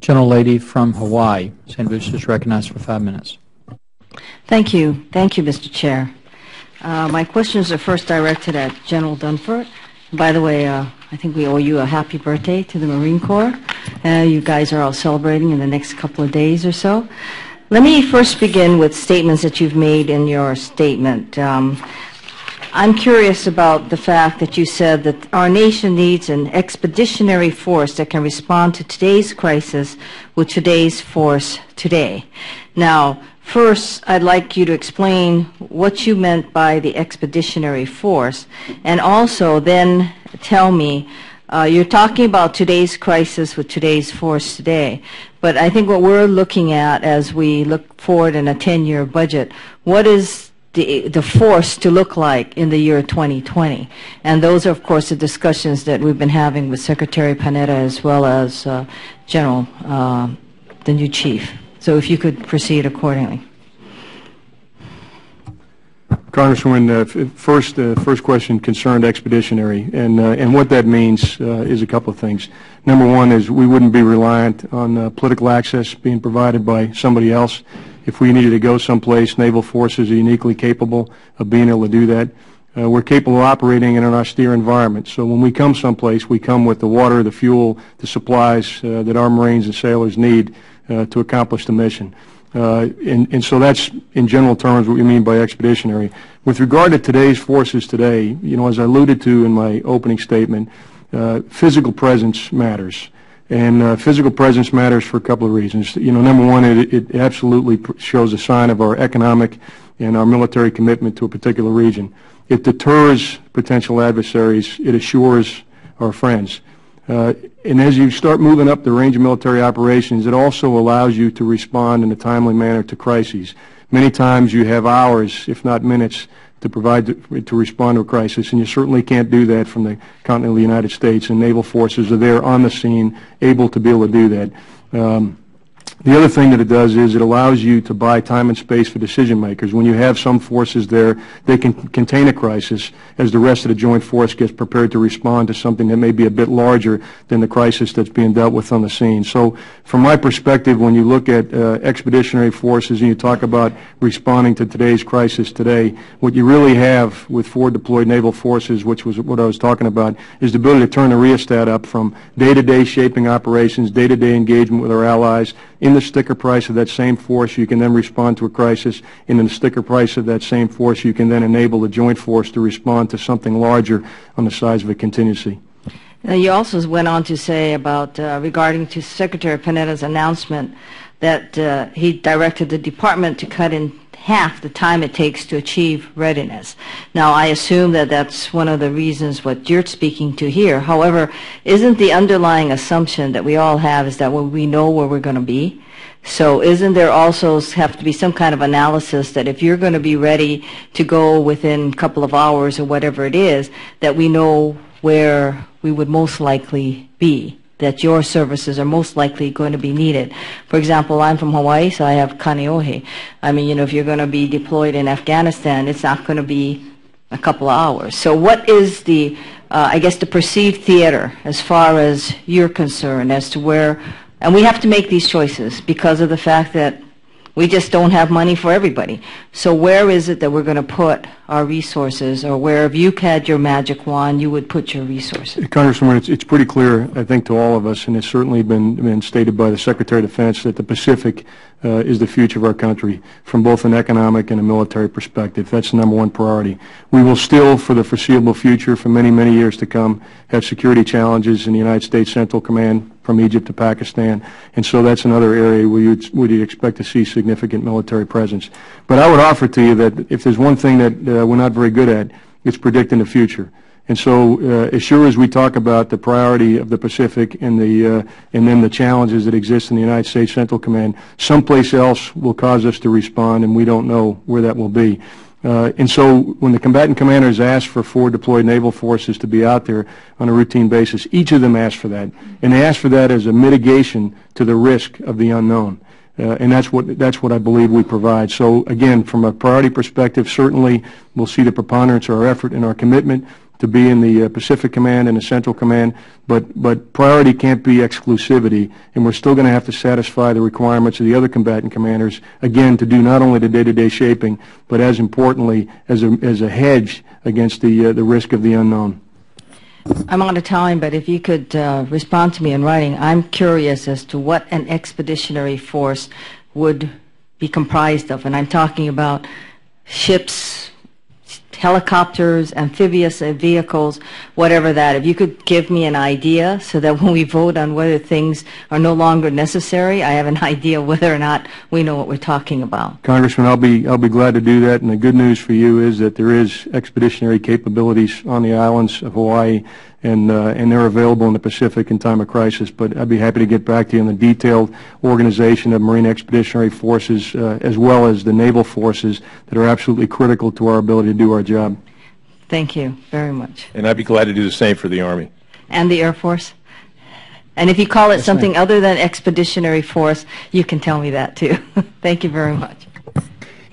Gentlelady from Hawaii. St. Lucia is recognized for 5 minutes. Thank you. Thank you, Mr. Chair. My questions are first directed at General Dunford. By the way, I think we owe you a happy birthday to the Marine Corps. You guys are all celebrating in the next couple of days or so. Let me first begin with statements that you've made in your statement. I'm curious about the fact that you said that our nation needs an expeditionary force that can respond to today's crisis with today's force today. Now, first, I'd like you to explain what you meant by the expeditionary force, and also then tell me, you're talking about today's crisis with today's force today, but I think what we're looking at as we look forward in a 10-year budget, what is the force to look like in the year 2020? And those are, of course, the discussions that we've been having with Secretary Panetta as well as General, the new chief. So if you could proceed accordingly. Congresswoman, the first question concerned expeditionary, and what that means is a couple of things. Number one is we wouldn't be reliant on political access being provided by somebody else. If we needed to go someplace, naval forces are uniquely capable of being able to do that. We're capable of operating in an austere environment. So when we come someplace, we come with the water, the fuel, the supplies that our Marines and sailors need to accomplish the mission. And so that's, in general terms, what we mean by expeditionary. With regard to today's forces today, you know, as I alluded to in my opening statement, physical presence matters. And physical presence matters for a couple of reasons. You know, number one, it absolutely shows a sign of our economic and our military commitment to a particular region. It deters potential adversaries. It assures our friends. And as you start moving up the range of military operations, it also allows you to respond in a timely manner to crises. Many times you have hours, if not minutes, to respond to a crisis, and you certainly can't do that from the continent of the United States, and naval forces are there on the scene, able to be able to do that. The other thing that it does is it allows you to buy time and space for decision makers. When you have some forces there, they can contain a crisis as the rest of the joint force gets prepared to respond to something that may be a bit larger than the crisis that's being dealt with on the scene. So from my perspective, when you look at expeditionary forces and you talk about responding to today's crisis today, what you really have with forward deployed naval forces, which was what I was talking about, is the ability to turn the rheostat up from day-to-day shaping operations, day-to-day engagement with our allies. In the sticker price of that same force, you can then respond to a crisis. In the sticker price of that same force, you can then enable the joint force to respond to something larger on the size of a contingency. Now, you also went on to say about regarding to Secretary Panetta's announcement that he directed the department to cut in half the time it takes to achieve readiness. Now, I assume that that's one of the reasons what you're speaking to here. However, isn't the underlying assumption that we all have is that we know where we're going to be? So isn't there also have to be some kind of analysis that if you're going to be ready to go within a couple of hours or whatever it is, that we know where we would most likely be, that your services are most likely going to be needed? For example, I'm from Hawaii, so I have Kaneohe. I mean, you know, if you're going to be deployed in Afghanistan, it's not going to be a couple of hours. So what is the, I guess, the perceived theater as far as you're concerned as to where, and we have to make these choices because of the fact that we just don't have money for everybody. So where is it that we're going to put our resources, or where if you had your magic wand, you would put your resources? Congresswoman, it's pretty clear, I think, to all of us, and it's certainly been stated by the Secretary of Defense, that the Pacific is the future of our country from both an economic and a military perspective. That's the number one priority. We will still, for the foreseeable future, for many, many years to come, have security challenges in the United States Central Command from Egypt to Pakistan, and so that's another area where you'd expect to see significant military presence. But I would offer to you that if there's one thing that we're not very good at, it's predicting the future. And so as sure as we talk about the priority of the Pacific and then the challenges that exist in the United States Central Command, someplace else will cause us to respond, and we don't know where that will be. And so when the combatant commanders ask for forward deployed naval forces to be out there on a routine basis, each of them asks for that. And they ask for that as a mitigation to the risk of the unknown. And that's what I believe we provide. So again, from a priority perspective, certainly we'll see the preponderance of our effort and our commitment to be in the Pacific Command and the Central Command, but priority can't be exclusivity, and we're still going to have to satisfy the requirements of the other combatant commanders, again, to do not only the day-to-day shaping, but as importantly, as a hedge against the risk of the unknown. I'm out of time, but if you could respond to me in writing, I'm curious as to what an expeditionary force would be comprised of, and I'm talking about ships, helicopters, amphibious vehicles, whatever that. If you could give me an idea so that when we vote on whether things are no longer necessary, I have an idea whether or not we know what we're talking about. Congressman, I'll be glad to do that, and the good news for you is that there is expeditionary capabilities on the islands of Hawaii, and they're available in the Pacific in time of crisis. But I'd be happy to get back to you on the detailed organization of Marine Expeditionary Forces as well as the naval forces that are absolutely critical to our ability to do our job. Thank you very much. And I'd be glad to do the same for the Army. And the Air Force? And if you call it something other than expeditionary force, you can tell me that too. Thank you very much.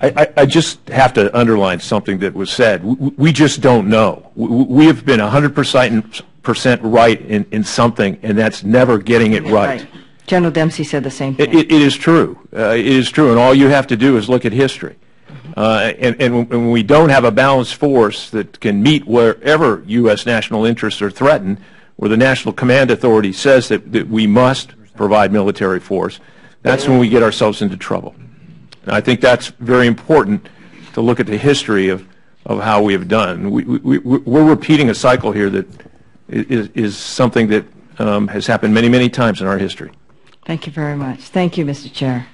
I just have to underline something that was said. We just don't know. We have been 100% right in something, and that's never getting it right. General Dempsey said the same thing. It is true. It is true, and all you have to do is look at history. And when we don't have a balanced force that can meet wherever U.S. national interests are threatened, where the National Command Authority says that we must provide military force, that's when we get ourselves into trouble. And I think that's very important to look at the history of how we have done. We're repeating a cycle here that is something that has happened many, many times in our history. Thank you very much. Thank you, Mr. Chair.